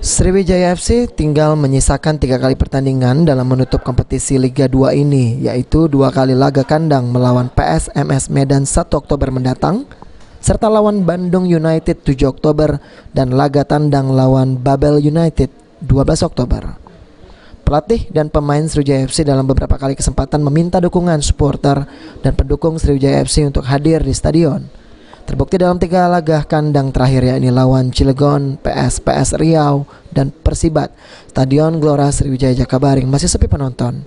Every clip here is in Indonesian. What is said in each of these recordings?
Sriwijaya FC tinggal menyisakan 3 kali pertandingan dalam menutup kompetisi Liga 2 ini, yaitu 2 kali laga kandang melawan PSMS Medan 1 Oktober mendatang, serta lawan Bandung United 7 Oktober dan laga tandang lawan Babel United 12 Oktober. Pelatih dan pemain Sriwijaya FC dalam beberapa kali kesempatan meminta dukungan supporter dan pendukung Sriwijaya FC untuk hadir di stadion. Terbukti dalam 3 laga kandang terakhir, yakni lawan Cilegon, PS Riau, dan Persibat. Stadion Gelora Sriwijaya Jakabaring masih sepi penonton.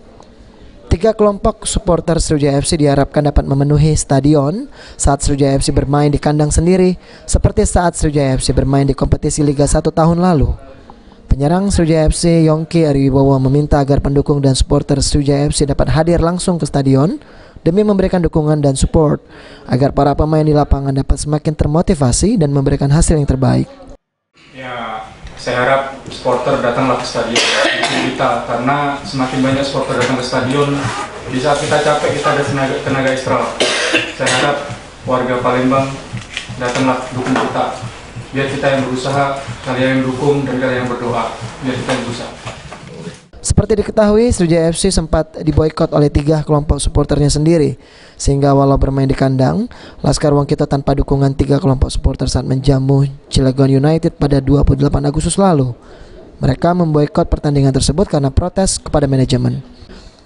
3 kelompok supporter Sriwijaya FC diharapkan dapat memenuhi stadion saat Sriwijaya FC bermain di kandang sendiri, seperti saat Sriwijaya FC bermain di kompetisi Liga 1 tahun lalu. Penyerang Sriwijaya FC Yongki Ariwibowo meminta agar pendukung dan supporter Sriwijaya FC dapat hadir langsung ke stadion demi memberikan dukungan dan support agar para pemain di lapangan dapat semakin termotivasi dan memberikan hasil yang terbaik. Ya, saya harap supporter datanglah ke stadion kita, karena semakin banyak supporter datang ke stadion, di saat kita capek kita ada tenaga istirahat. Saya harap warga Palembang datanglah dukung kita, biar kita yang berusaha, kalian yang dukung, dan kalian yang berdoa, biar kita yang berusaha. Seperti diketahui, Sriwijaya FC sempat diboikot oleh 3 kelompok supporternya sendiri, sehingga walau bermain di kandang, Laskar Wongkito tanpa dukungan 3 kelompok supporter saat menjamu Cilegon United pada 28 Agustus lalu. Mereka memboikot pertandingan tersebut karena protes kepada manajemen.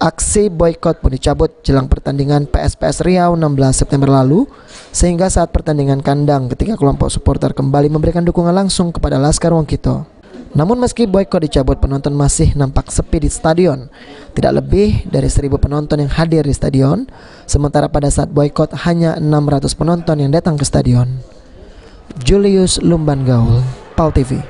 Aksi boikot pun dicabut jelang pertandingan PS Riau 16 September lalu, sehingga saat pertandingan kandang ketiga kelompok supporter kembali memberikan dukungan langsung kepada Laskar Wongkito. Namun meski boikot dicabut, penonton masih nampak sepi di stadion. Tidak lebih dari 1.000 penonton yang hadir di stadion, sementara pada saat boikot hanya 600 penonton yang datang ke stadion. Julius Lumban Gaul, PAL TV.